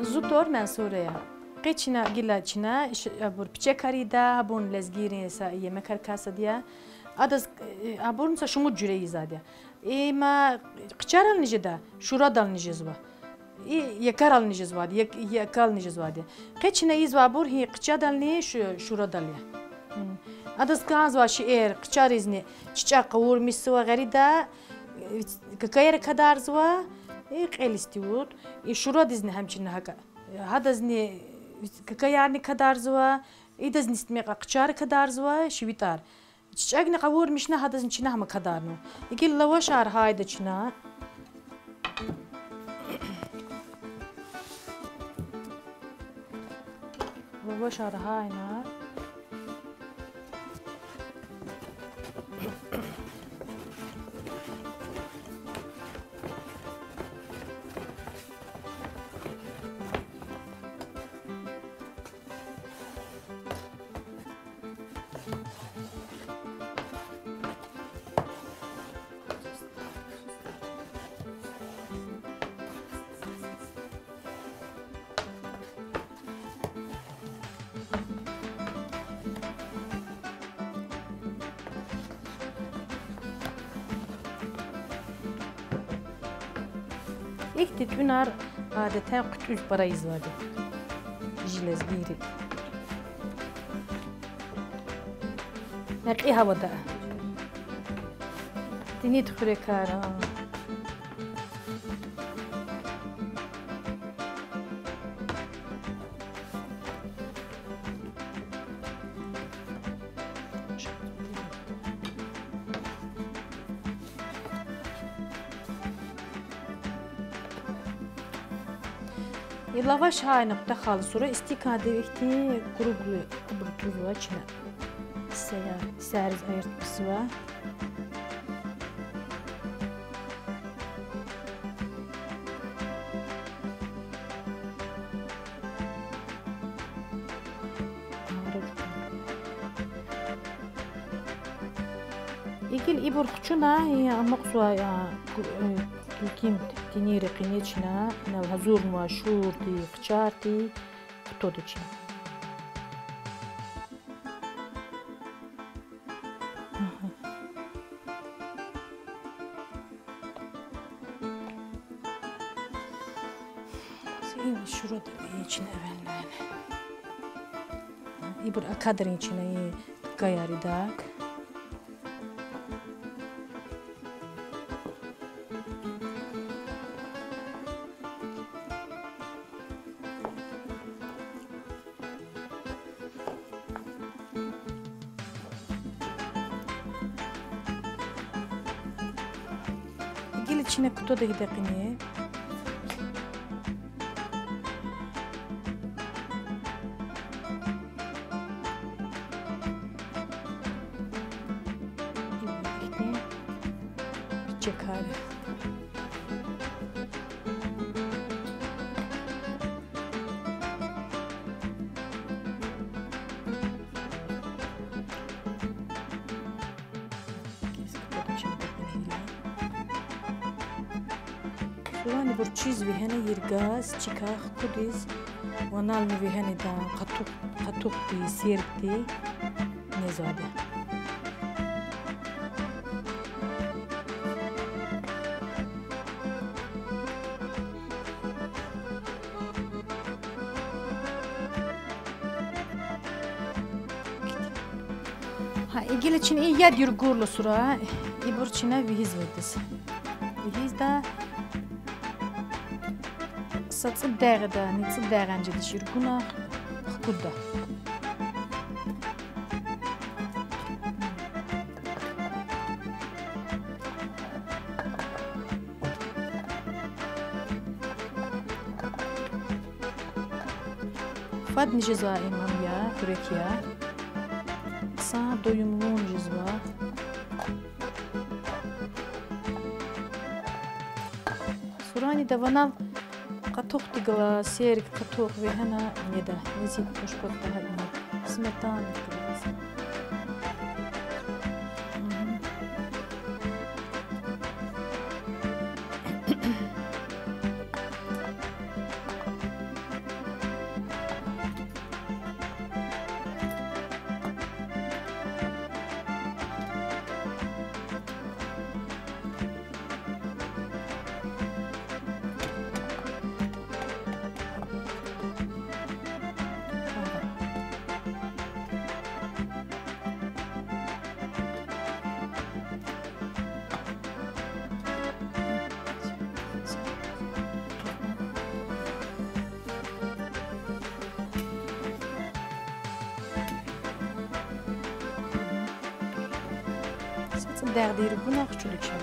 زودتر منصوره قیچنا گیلاچنا بور پیچه کریده بون لزگیری سا یه مکرکاسه دیا ادز ابون سا شمود جوری زاده ما قچارل نجده شورا دال نجزوا یکارل نجزواد یکال نجزواده قیچنا ایزوا بور هی قچادل نی شورا دالیه ادز کاز واشیر قچاریزنی چیچا قور میسوا غریده كاير كدار زوا قيلستيود يشورا دزني همچنه هكا هذا زني كايرني كدار زوا يدزني استميق قچار كدار زوا شويتار تشاغني قور مشنا هذا زنچنا هم كدارنو يقول لو شار هايدا چنا لو شار هاينا İlk tütünar adeta küçük para izladı. Jilez giyri. Nerede havada? Dini tıkure kara. Lavaş hayna daxalı sonra istikade ekti quruglu tuzu içine. Səhəriz ayırtması var. İgil ibur xuçuna maqsuwa kim تنيري قنيتشنا من الهزور وشورتي قشارتي قطودتشنا زين الشروط يجنا evvelden يبر أكادرين يجنا كياري داك Gel içine kutu da gidekini. Çekar. Soğanı bir çiz ve hene yirgaz çıkar kudiz vanal ve hene da katuk di serti nezade. Ha ilgili için iyi ya diyor gurlu sura ibur çine vihiz verdiz. Vihiz da تصدق ده نتصدق عنجد شيركونا خكودا فاد نجزا إمام يا فريكيا سا دويملون جزوا سوراني دفنال قطوق تقلا سيرك قطوق وهنا ندا نزيد مشكل تهدنا سمتان دەغدیر بوون ناخچولی چێ